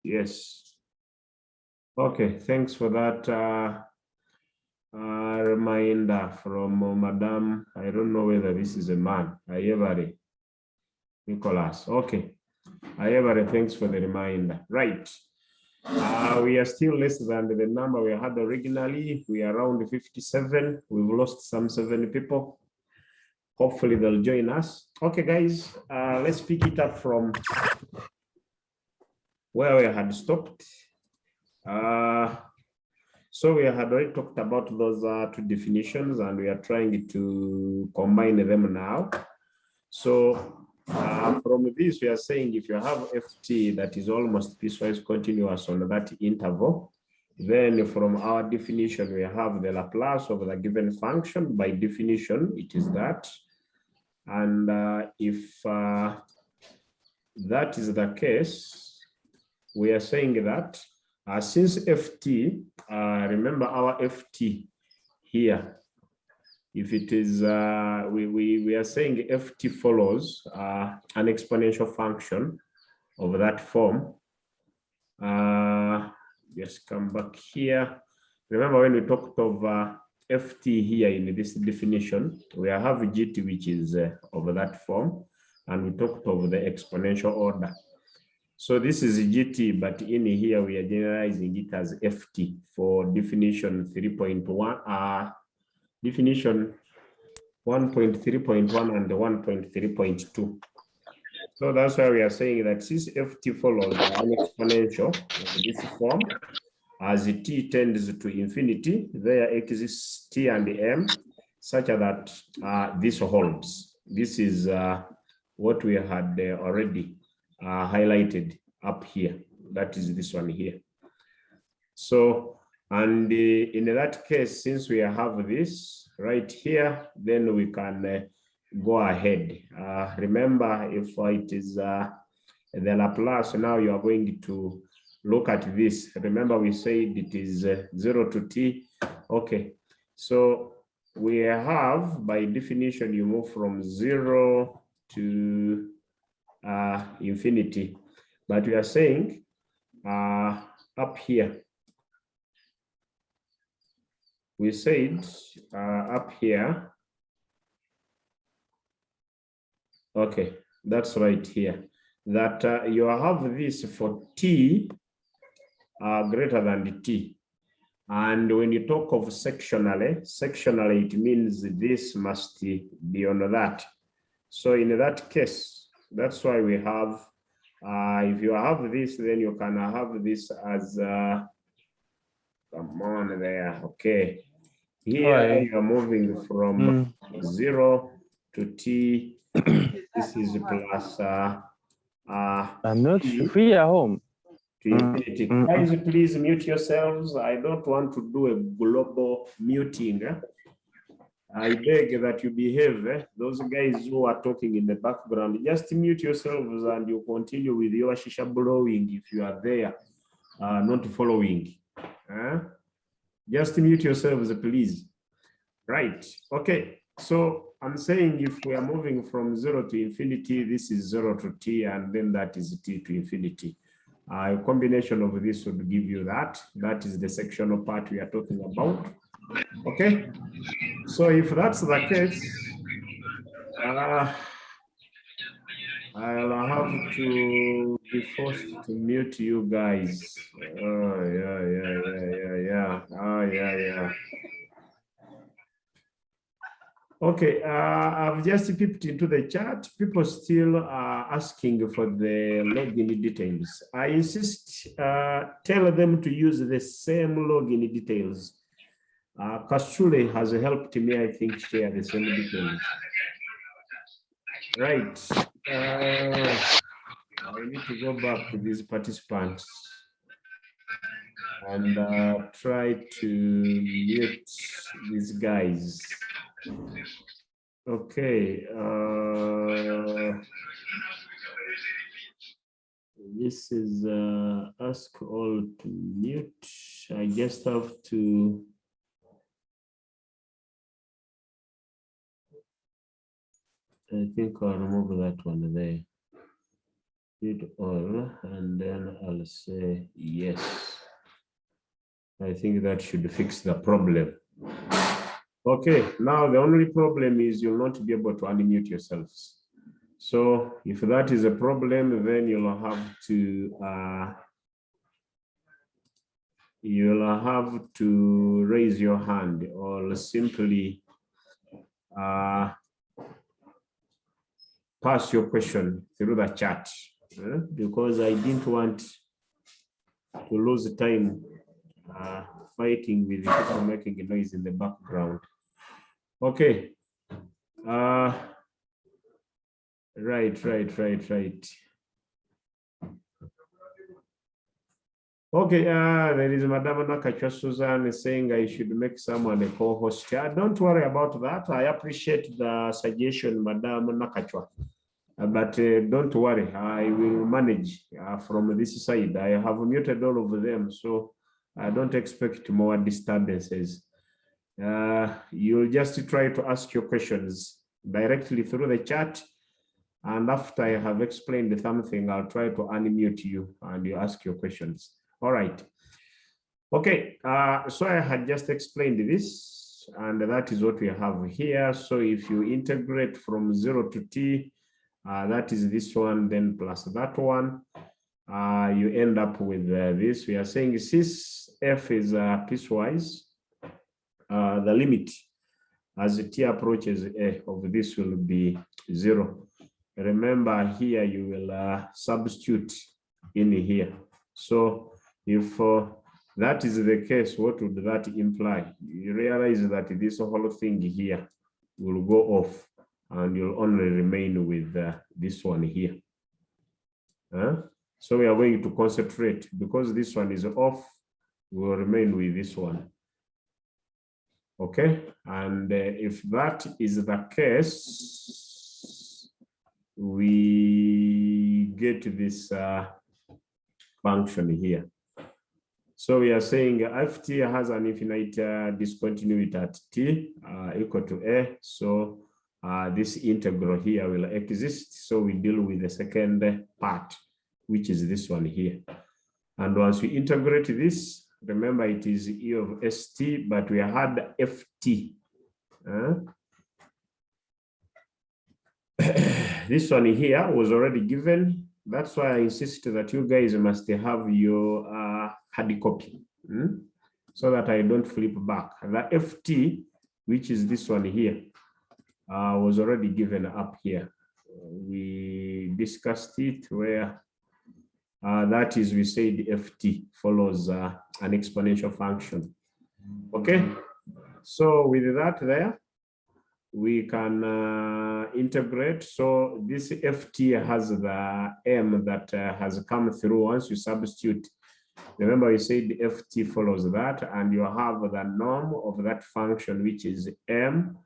Yes. Okay, thanks for that reminder from Madam. I don't know whether this is a man. Ayebare Nicholas. Okay. Ayebare, thanks for the reminder. Right. We are still less than the number we had originally. We are around 57. We've lost some 7 people. Hopefully they'll join us. Okay, guys, let's pick it up from where we had stopped. So we had already talked about those 2 definitions, and we are trying to combine them now. So from this, we are saying if you have ft that is almost piecewise continuous on that interval, then from our definition, we have the Laplace of the given function. By definition, it is that. And if that is the case, we are saying that since ft, remember our ft here, if it is, we are saying ft follows an exponential function of that form. Just come back here. Remember when we talked of ft here in this definition, we have gt, which is of that form, and we talked of the exponential order. So this is gt, but in here we are generalizing it as ft for definition 3.1, definition 1.3.1 and 1.3.2. So that's why we are saying that since ft follows an exponential of this form, as t tends to infinity, there exists t and m such that this holds. This is what we had already highlighted up here. That is this one here. So, and in that case, since we have this right here, then we can go ahead. Remember, if it is the Laplace, now you are going to look at this. Remember, we said it is 0 to t. Okay, so we have, by definition, you move from 0 to infinity. But we are saying up here, we said up here, okay, that's right here, that you have this for t greater than t. And when you talk of sectionally, it means this must be on that. So in that case, that's why we have, if you have this, then you can have this as, come on there, okay. Here you are moving from 0 to t. This is plus I'm not free at home. To infinity. Guys, please mute yourselves. I don't want to do a global muting. I beg that you behave. Those guys who are talking in the background, just mute yourselves and you continue with your shisha blowing if you are there, not following. Just mute yourselves, please. Right. Okay. So I'm saying if we are moving from 0 to infinity, this is 0 to t, and then that is t to infinity. A combination of this would give you that. That is the sectional part we are talking about. Okay. So if that's the case, I'll have to be forced to mute you guys. Oh, yeah. Oh, yeah. Okay, I've just peeped into the chat. People still are asking for the login details. I insist, tell them to use the same login details. Kashule has helped me, I think, share the same details. Right. I need to go back to these participants and try to mute these guys. Okay. This is ask all to mute. I just have to. I think I'll remove that one there. it all, and then I'll say yes. I think that should fix the problem. Okay, now the only problem is you'll not be able to unmute yourselves. So if that is a problem, then you'll have to raise your hand or simply pass your question through the chat, because I didn't want to lose time fighting with the people making a noise in the background. Okay. Right. Okay, there is Madam Nakachwa Susan saying I should make someone a co-host. Don't worry about that. I appreciate the suggestion, Madam Nakachwa. But don't worry, I will manage from this side. I have muted all of them, so I don't expect more disturbances. You'll just try to ask your questions directly through the chat. And after I have explained something, I'll try to unmute you and you ask your questions. All right. Okay, so I had just explained this, and that is what we have here. So if you integrate from 0 to t, that is this one, then plus that one, you end up with this. We are saying since f is piecewise, the limit as t approaches a of this will be 0. Remember here you will substitute in here. So if that is the case, what would that imply? You realize that this whole thing here will go off and you'll only remain with this one here. So we are going to concentrate because this one is off, we will remain with this one. Okay, and if that is the case, we get this function here. So we are saying if t has an infinite discontinuity at t equal to a, so this integral here will exist. So we deal with the second part, which is this one here. And once we integrate this, remember it is e of st, but we had ft. This one here was already given. That's why I insist that you guys must have your hard copy, so that I don't flip back. The ft, which is this one here, was already given up here. We discussed it where that is, we say the ft follows an exponential function. Okay, so with that there, we can integrate. So this ft has the m that has come through. Once you substitute, remember we said the ft follows that, and you have the norm of that function, which is m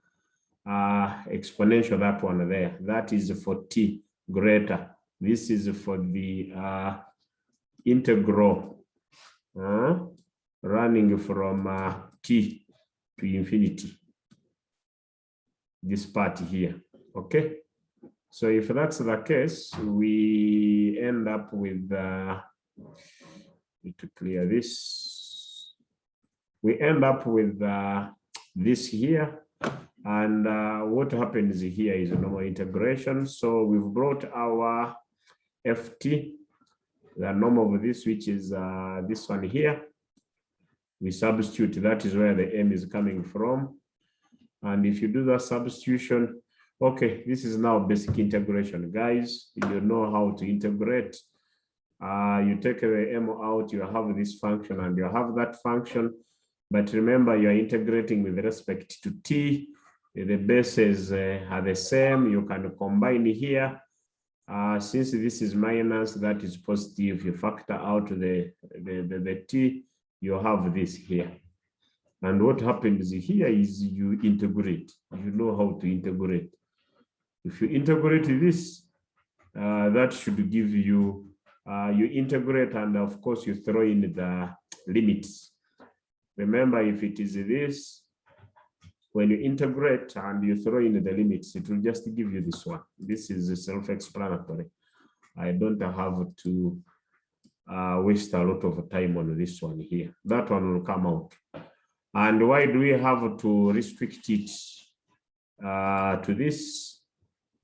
exponential, that one there. That is for t greater. This is for the integral running from t to infinity. This part here, okay? So if that's the case, we end up with, need to clear this. We end up with this here. And what happens here is a normal integration. So we've brought our ft, the norm of this, which is this one here. We substitute, that is where the m is coming from. And if you do the substitution, okay, this is now basic integration. Guys, you know how to integrate. You take the m out, you have this function and you have that function. But remember, you are integrating with respect to t. The bases are the same. You can combine here. Since this is minus, that is positive. You factor out the t, you have this here. And what happens here is you integrate. You know how to integrate. If you integrate this, that should give you, you integrate, and of course you throw in the limits. Remember, if it is this, when you integrate and you throw in the limits, it will just give you this one. This is self-explanatory. I don't have to waste a lot of time on this one here. That one will come out. And why do we have to restrict it to this?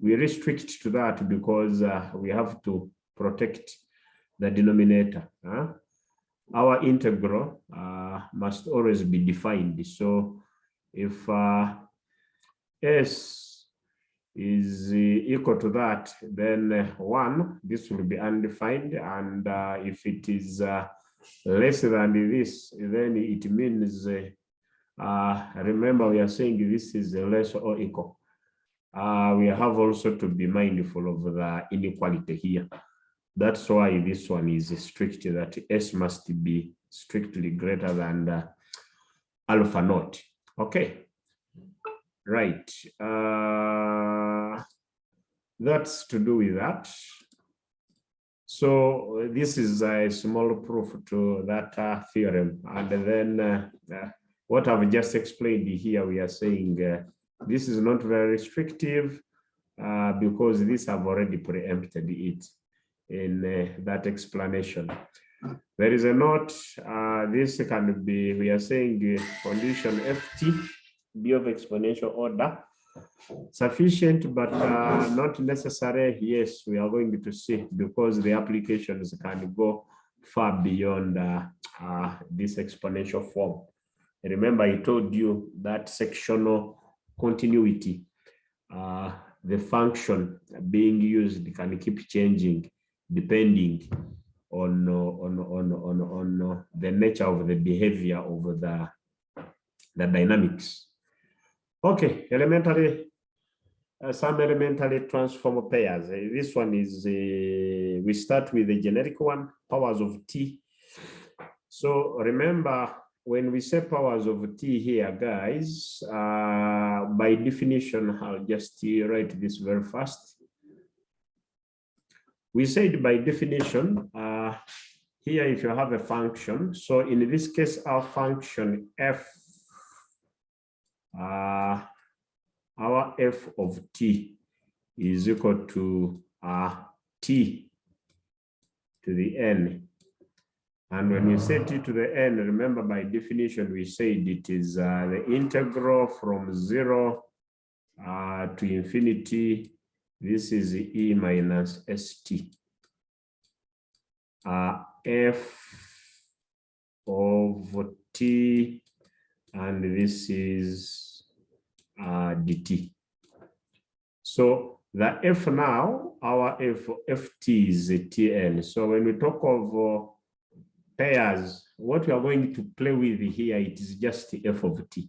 We restrict to that because we have to protect the denominator. Our integral must always be defined. So if s is equal to that, then 1, this will be undefined. And if it is less than this, then it means, remember we are saying this is less or equal. We have also to be mindful of the inequality here. That's why this one is strict, that S must be strictly greater than alpha naught. Okay. Right. That's to do with that. So this is a small proof to that theorem. And then what I've just explained here, we are saying this is not very restrictive because this have already preempted it in that explanation. There is a note, this can be, we are saying condition ft be of exponential order, sufficient but not necessary. Yes, we are going to see, because the applications can go far beyond this exponential form. Remember, I told you that sectional continuity, the function being used can keep changing depending on the nature of the behavior of the dynamics. Okay, elementary, some elementary transform pairs. This one is, we start with the generic one, powers of t. So remember, when we say powers of t here, guys, by definition, I'll just write this very fast. We said by definition, here if you have a function, so in this case, our function f, our f of t is equal to t to the n. And when we say t to the n, remember by definition, we said it is the integral from 0 to infinity. This is e minus st. F of t, and this is dt. So the f now, our ft is tn. So when we talk of pairs, what we are going to play with here, it is just f of t.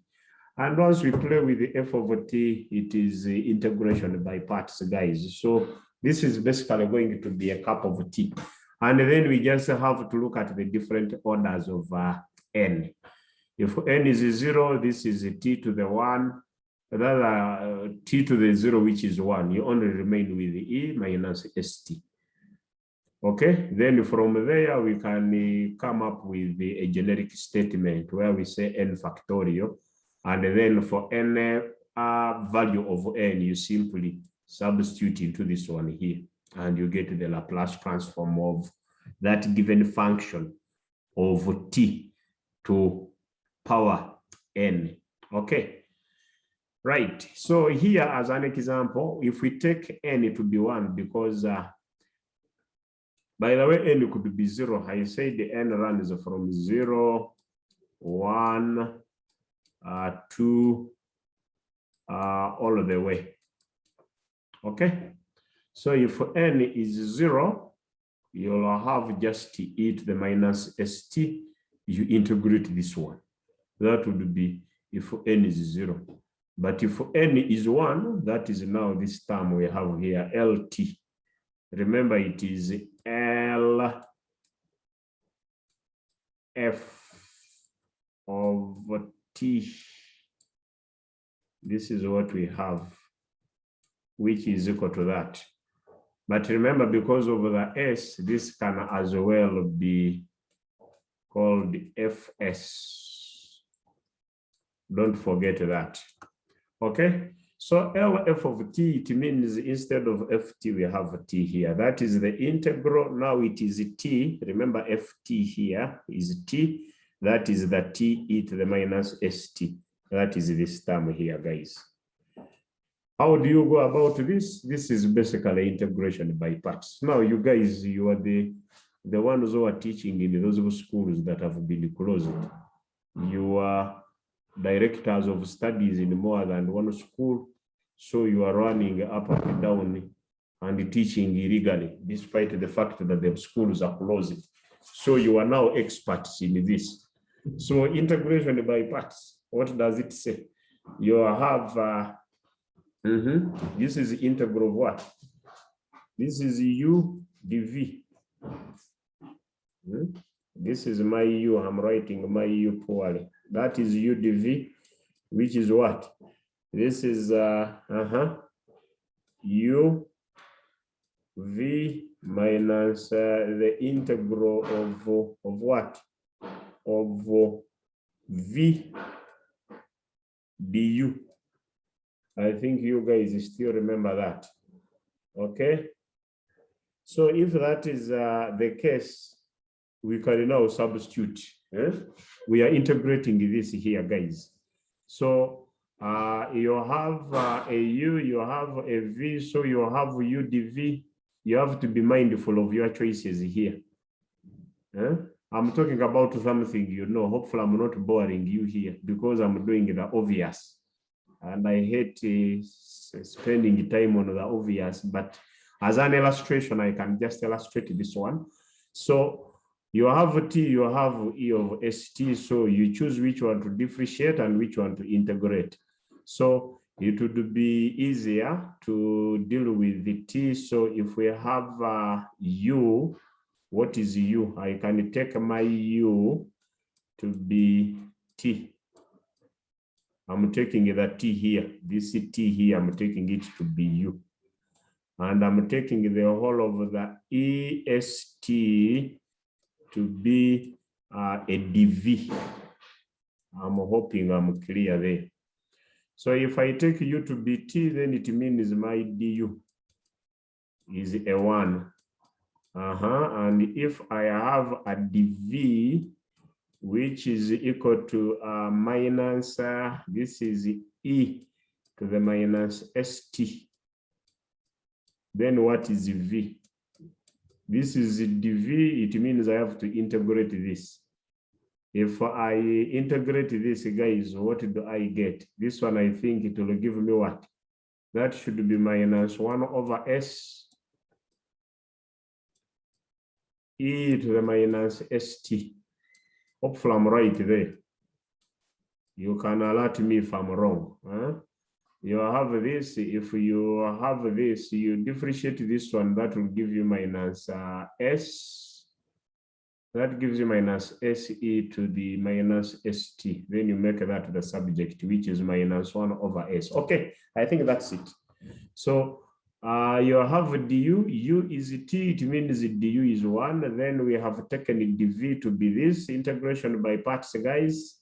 And once we play with the f of t, it is integration by parts, guys. So this is basically going to be a cup of tea. And then we just have to look at the different orders of n. If n is 0, this is t to the 1, another t to the 0, which is 1. You only remain with e minus st. Okay, then from there we can come up with a generic statement where we say n factorial. And then for n value of n, you simply substitute into this one here, and you get the Laplace transform of that given function of t to power n. Okay, right. So here as an example, if we take n to be 1, because by the way, n could be 0. I say the n runs from 0, 1, 2, all the way. Okay, so if n is 0, you'll have just e to the minus st. You integrate this one. That would be if n is 0. But if n is 1, that is now this term we have here, lt. Remember, it is L f of t. This is what we have, which is equal to that. But remember, because of the s, this can as well be called fs. Don't forget that. Okay, So LF of t, it means instead of ft, we have t here. That is the integral. Now it is t. Remember ft here is t. That is the t e to the minus st. That is this term here, guys. How do you go about this? This is basically integration by parts. Now, you guys, you are the ones who are teaching in those schools that have been closed. You are directors of studies in more than one school. So you are running up and down and teaching illegally, despite the fact that the schools are closed. So you are now experts in this. So integration by parts, what does it say? You have this is integral of what? This is u dv. This is my u. I'm writing my u poorly. That is u dv, which is what? This is u v minus the integral of what? Of v du. I think you guys still remember that. Okay. So if that is the case, we can now substitute. We are integrating this here, guys. So you have a u, you have a v, so you have u dv. You have to be mindful of your choices here. I'm talking about something, you know, hopefully I'm not boring you here because I'm doing the obvious. And I hate spending time on the obvious, but as an illustration, I can just illustrate this one. So you have t, you have e of st, so you choose which one to differentiate and which one to integrate. So it would be easier to deal with the t. So if we have u, what is u? I can take my u to be t. I'm taking the t here. This t here, I'm taking it to be u. And I'm taking the whole of the est to be a dv. I'm hoping I'm clear there. So if I take u to be t, then it means my du is a 1. And if I have a dv, which is equal to minus, this is e to the minus st. Then what is v? This is dv, it means I have to integrate this. If I integrate this, guys, what do I get? This one, I think it will give me what? That should be minus 1 over s e to the minus st. Hopefully I'm right there. You can alert me if I'm wrong. You have this. If you have this, you differentiate this one, that will give you minus s. That gives you minus se to the minus st. Then you make that the subject, which is minus 1 over s. Okay, I think that's it. So you have du, u is t, it means du is 1. Then we have taken dv to be this integration by parts, guys.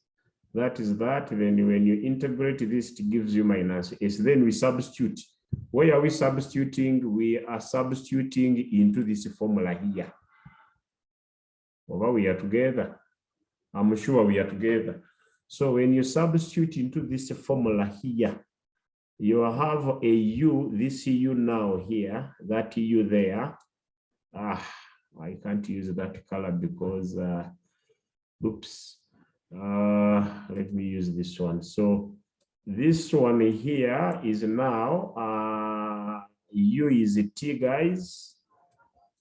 That is that. Then when you integrate this, it gives you minus s. Then we substitute. Where are we substituting? We are substituting into this formula here. Over we are together. I'm sure we are together. So when you substitute into this formula here, you have a u, this u now here, that u there. I can't use that color because, oops. Let me use this one. So this one here is now, u is t, guys.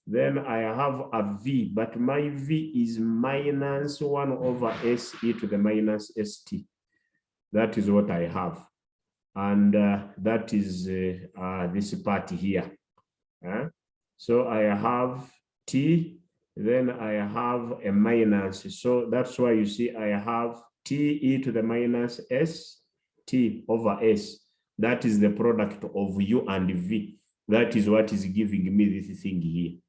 Then I have a v, but my v is minus 1 over se to the minus st. That is what I have. And that is this part here. So I have t, then I have a minus. So that's why you see I have t e to the minus s t over s. That is the product of u and v. That is what is giving me this thing here.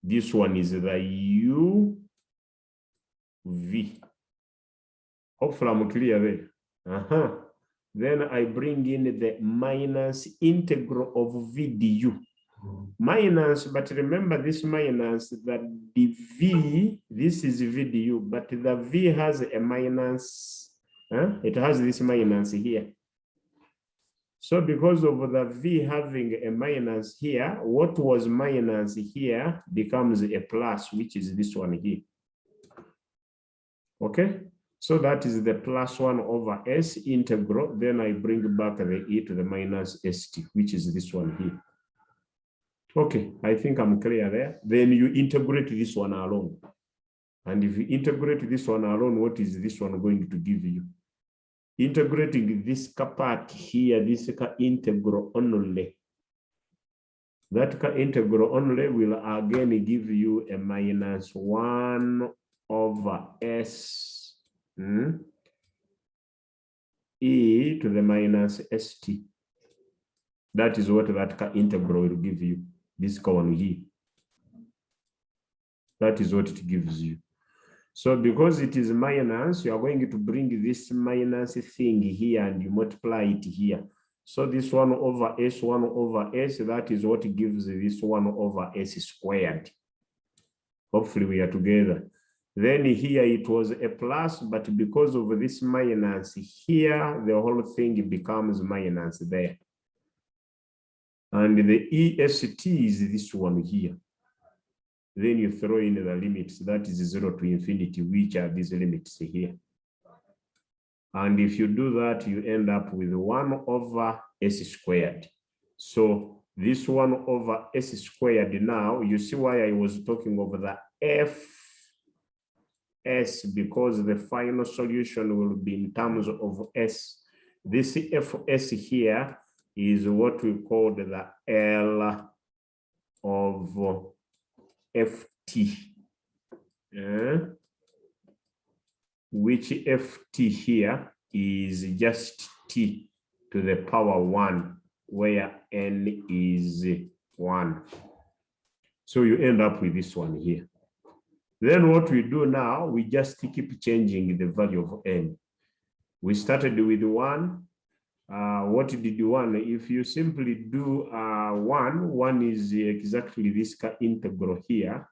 This one is the u v. Hopefully I'm clear there. Then I bring in the minus integral of VDU. Minus, but remember this minus, that the V, this is VDU, but the V has a minus, it has this minus here. So because of the V having a minus here, what was minus here becomes a plus, which is this one here. Okay, so that is the plus 1 over S integral. Then I bring back the E to the minus ST, which is this one here. Okay, I think I'm clear there. Then you integrate this one alone. And if you integrate this one alone, what is this one going to give you? Integrating this part here, this integral only. That integral only will again give you a minus 1 over S E to the minus ST. That is what that integral will give you. This one here. That is what it gives you. So because it is minus, you are going to bring this minus thing here and you multiply it here. So this 1 over S, 1 over S, that is what gives this 1 over S squared. Hopefully we are together. Then here it was a plus, but because of this minus here, the whole thing becomes minus there. And the EST is this one here. Then you throw in the limits, that is 0 to infinity, which are these limits here. And if you do that, you end up with 1 over S squared. So this 1 over S squared now, you see why I was talking over the Fs, because the final solution will be in terms of S. This Fs here is what we call the L of Ft, which Ft here is just T to the power 1, where N is 1. So you end up with this one here. Then what we do now, we just keep changing the value of N. We started with 1. What did 1? If you simply do 1 is exactly this integral here,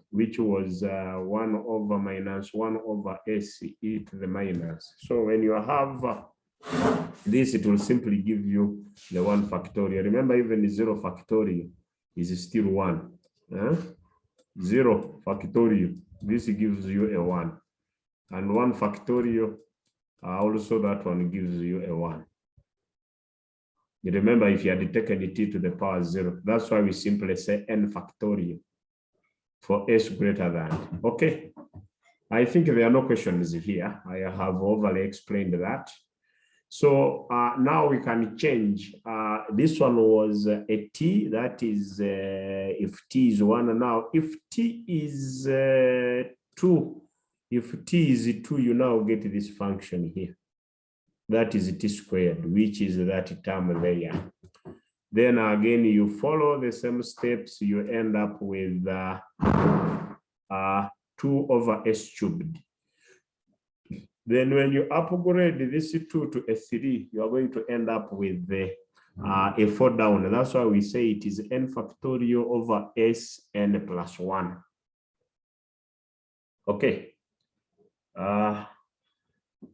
which was 1 over minus 1 over S e to the minus. So when you have this, it will simply give you the 1 factorial. Remember, even 0 factorial is still 1. 0 factorial, this gives you a 1. And 1 factorial, also that one gives you a 1. You remember, if you had taken t to the power 0, that's why we simply say n factorial for s greater than. Okay, I think there are no questions here. I have overly explained that. So now we can change. This one was a t, that is if t is 1 now. If t is 2, if t is 2, you now get this function here. That is t squared, which is that term there. Then again, you follow the same steps, you end up with 2 over s cubed. Then when you upgrade this 2 to a 3, you are going to end up with a 4 down. That's why we say it is n factorial over s n plus 1. Okay. I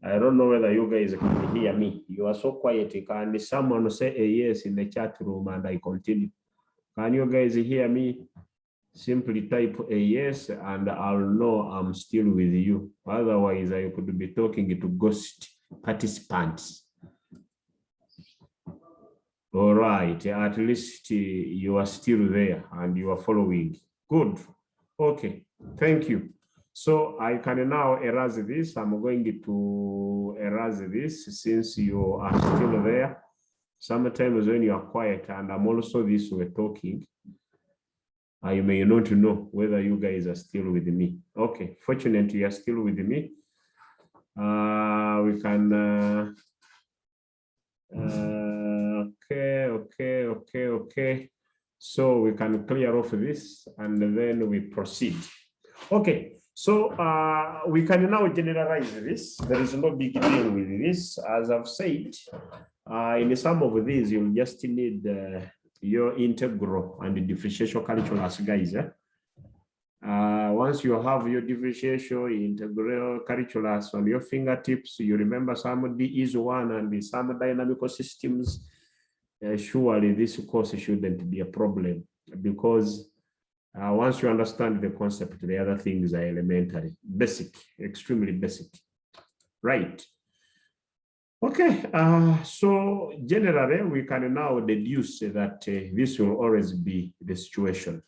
don't know whether you guys can hear me. You are so quiet. Can someone say a yes in the chat room and I continue? Can you guys hear me? Simply type a yes and I'll know I'm still with you. Otherwise, I could be talking to ghost participants. All right, at least you are still there and you are following. Good. Okay, thank you. So I can now erase this. I'm going to erase this since you are still there. Sometimes when you are quiet and I'm also this way talking, I may not know whether you guys are still with me. Okay, fortunately, you are still with me. We can, okay. So we can clear off this and then we proceed. Okay, So we can now generalize this. There is no big deal with this. As I've said, in some of these, you'll just need your integral and the differential calculus, guys. Once you have your differential, integral calculus on your fingertips, you remember some D is one and some dynamical systems. Surely this course shouldn't be a problem, because once you understand the concept, the other things are elementary, basic, extremely basic, right? Okay, so generally we can now deduce that this will always be the situation.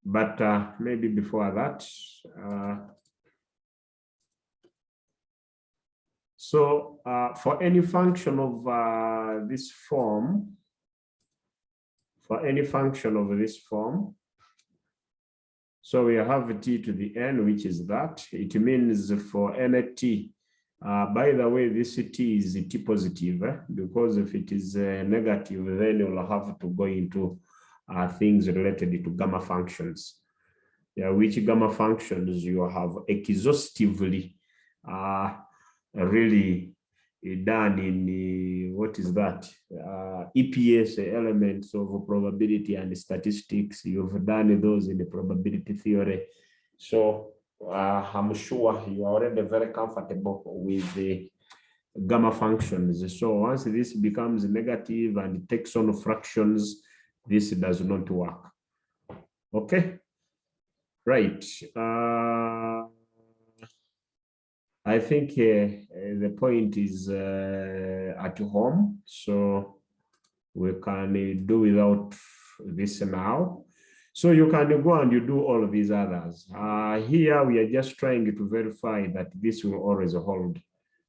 But maybe before that, for any function of this form, so we have t to the n, which is that. It means for n t, by the way, this t is t positive, because if it is negative, then you'll have to go into things related to gamma functions. Yeah, which gamma functions you have exhaustively really done in what is that? EPS, elements of probability and statistics. You've done those in the probability theory. So I'm sure you are already very comfortable with the gamma functions. So once this becomes negative and takes on fractions, this does not work. Okay, right. I think the point is at home, so we can do without this now. So you can go and you do all of these others. Here we are just trying to verify that this will always hold.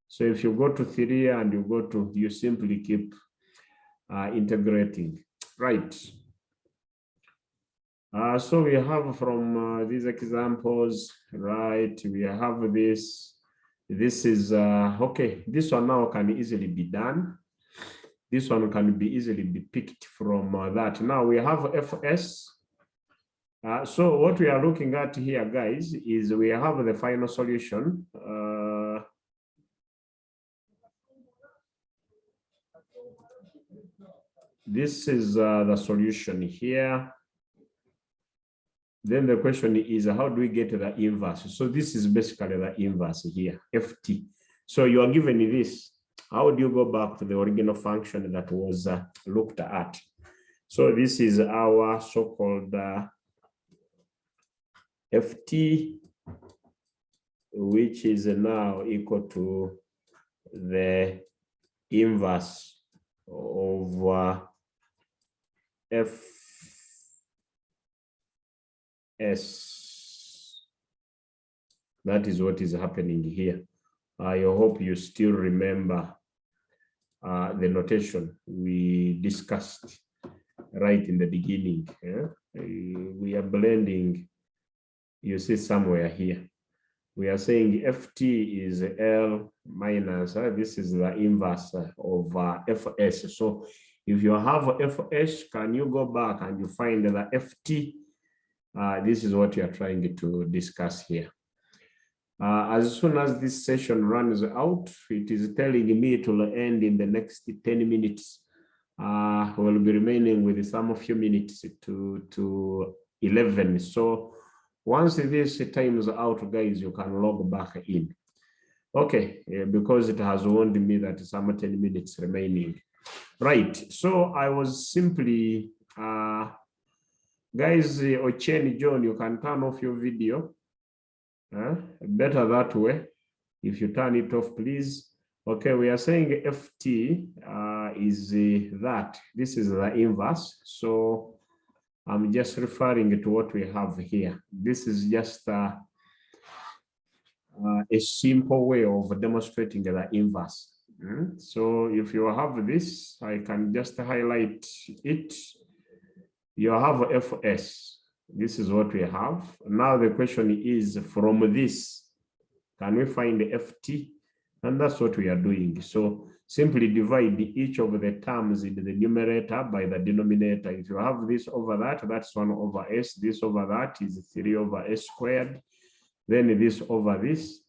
So if you go to 3 and you simply keep integrating, right? So we have from these examples, right? We have this. This is okay. This one now can easily be done. This one can be easily be picked from that. Now we have fs. So what we are looking at here, guys, is we have the final solution. This is the solution here. Then the question is, how do we get the inverse? So this is basically the inverse here, ft. So you are given this. How do you go back to the original function that was looked at? So this is our so-called ft, which is now equal to the inverse of f S. That is what is happening here. I hope you still remember the notation we discussed right in the beginning. We are blending, you see somewhere here. We are saying ft is L minus, this is the inverse of fs. So if you have fs, can you go back and you find the ft? This is what you are trying to discuss here. As soon as this session runs out, it is telling me it will end in the next 10 minutes. We'll be remaining with some few minutes to 11. So once this time is out, guys, you can log back in. Okay, because it has warned me that some 10 minutes remaining. Right, so I was simply, guys, Ochen, John, you can turn off your video. Better that way. If you turn it off, please. Okay, we are saying ft is that. This is the inverse. So I'm just referring to what we have here. This is just a simple way of demonstrating the inverse. So if you have this, I can just highlight it. You have fs. This is what we have. Now the question is, from this, can we find the ft? And that's what we are doing. So simply divide each of the terms in the numerator by the denominator. If you have this over that, that's 1 over s. This over that is 3 over s squared. then this over this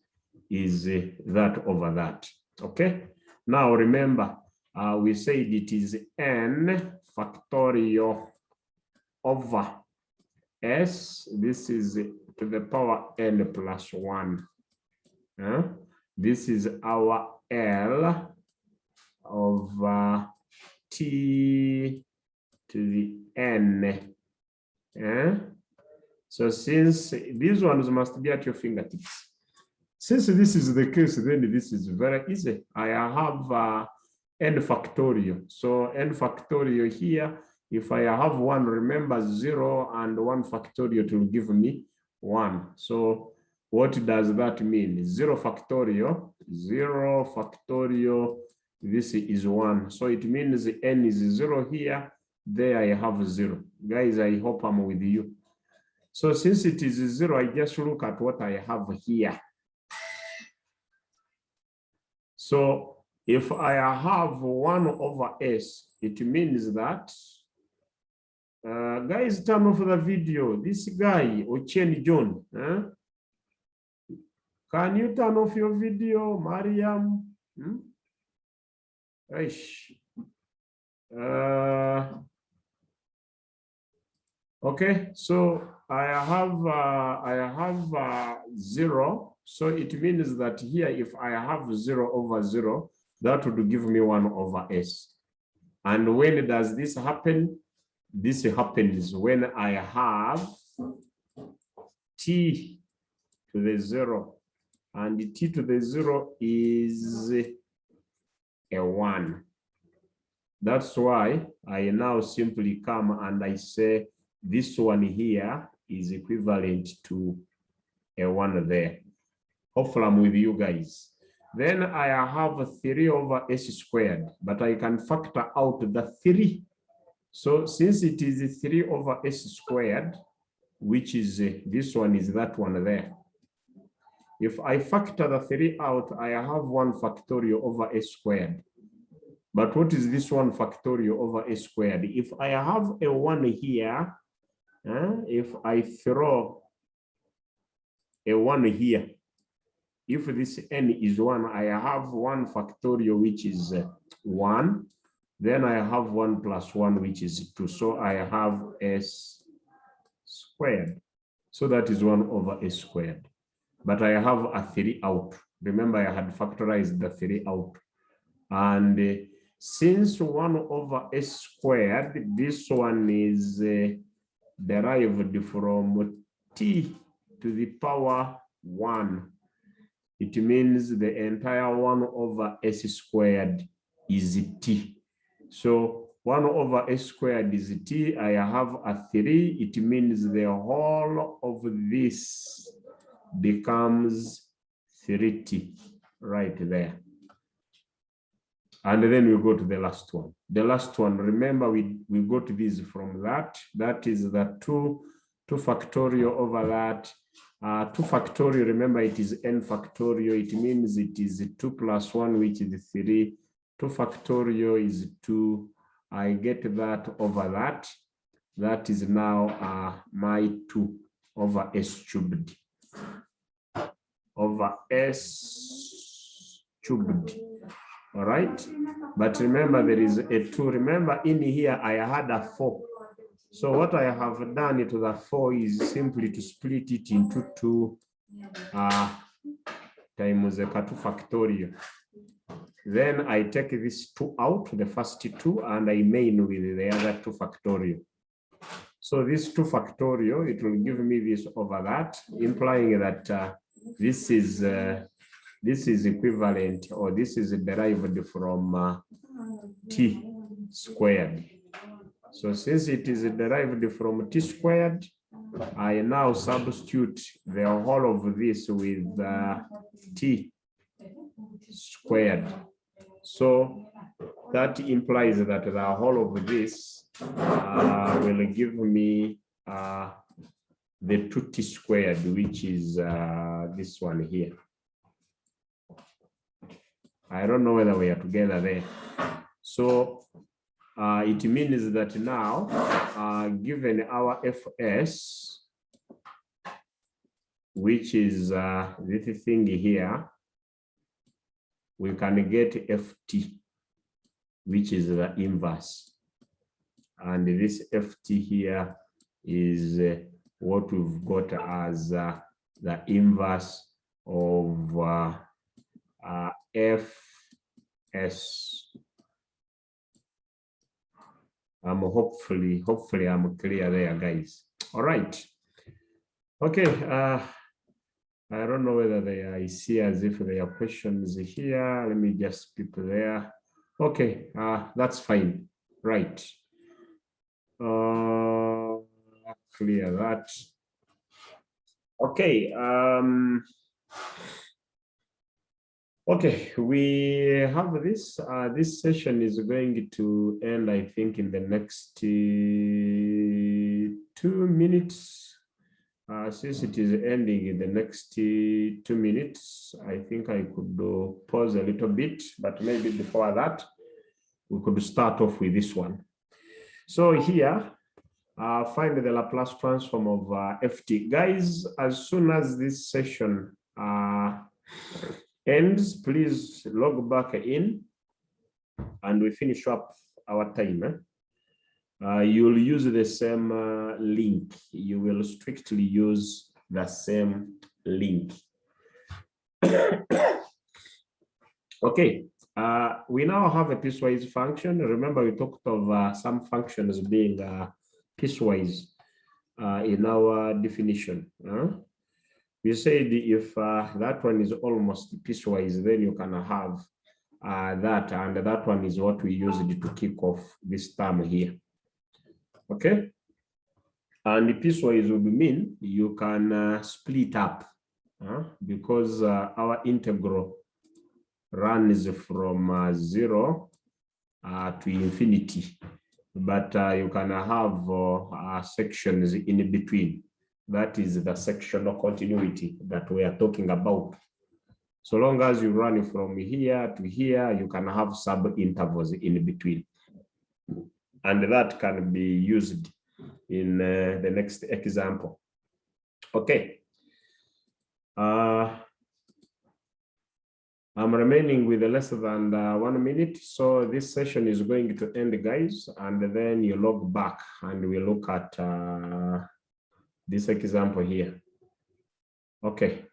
is that over that. Okay. Now remember, we said it is n factorial over s. This is to the power n plus 1. This is our L of t to the n. So since these ones must be at your fingertips. Since this is the case, then this is very easy. I have n factorial. So n factorial here, if I have 1, remember 0 and 1 factorial to give me 1. So what does that mean? 0 factorial, this is 1. So it means n is 0 here, there I have 0. Guys, I hope I'm with you. So since it is 0, I just look at what I have here. So if I have 1 over s, it means that, guys, turn off the video. This guy, Ochen John, can you turn off your video, Mariam? Okay, so I have 0. So it means that here, if I have 0 over 0, that would give me 1 over s. And when does this happen? This happens when I have t to the 0, and t to the 0 is a 1. That's why I now simply come and I say this one here is equivalent to a 1 there. Hopefully I'm with you guys. Then I have 3 over s squared, but I can factor out the 3. So since it is 3 over s squared, which is this one is that one there. If I factor the 3 out, I have 1 factorial over s squared. But what is this 1 factorial over s squared? If I have a 1 here, if I throw a 1 here, if this n is 1, I have 1 factorial, which is 1. Then I have 1 plus 1, which is 2. So I have s squared. So that is 1 over s squared. But I have a 3 out. Remember, I had factorized the 3 out. And since 1 over s squared, this one is derived from t to the power 1. It means the entire 1 over s squared is t. So 1 over s squared is t. I have a 3. It means the whole of this becomes 3t right there. And then we go to the last one. The last one, remember, we got this from that. That is the 2 factorial over that. 2 factorial, remember, it is n factorial. It means it is 2 plus 1, which is 3. 2 factorial is 2. I get that over that. That is now my 2 over s cubed. Over s cubed. All right. But remember, there is a 2. Remember, in here, I had a 4. So what I have done to the 4 is simply to split it into 2 times the 2 factorial. Then I take this 2 out, the first 2, and I main with the other 2 factorial. So this 2 factorial, it will give me this over that, implying that this is equivalent, or this is derived from t squared. So since it is derived from t squared, I now substitute the whole of this with t squared. So that implies that the whole of this will give me the 2t squared, which is this one here. I don't know whether we are together there. So it means that now, given our fs, which is this thing here, we can get ft, which is the inverse. And this ft here is what we've got as the inverse of fs. Hopefully I'm clear there, guys. All right. Okay. I don't know whether I see as if there are questions here. Let me just keep there. Okay. That's fine. Right. Clear that. Okay. Okay, we have this. This session is going to end, I think, in the next 2 minutes. Since it is ending in the next 2 minutes, I think I could pause a little bit, but maybe before that, we could start off with this one. So here, find the Laplace transform of ft. Guys, as soon as this session ends, please log back in and we finish up our time. You'll use the same link. You will strictly use the same link. Okay, we now have a piecewise function. Remember, we talked of some functions being piecewise in our definition. We said if that one is almost piecewise, then you can have that, and that one is what we used to kick off this term here. Okay, and the piecewise would mean you can split up because our integral runs from 0 to infinity, but you can have sections in between. That is the sectional continuity that we are talking about. So long as you run from here to here, you can have sub-intervals in between. And that can be used in the next example. Okay. I'm remaining with less than 1 minute. So this session is going to end, guys. And then you log back and we look at this example here. Okay.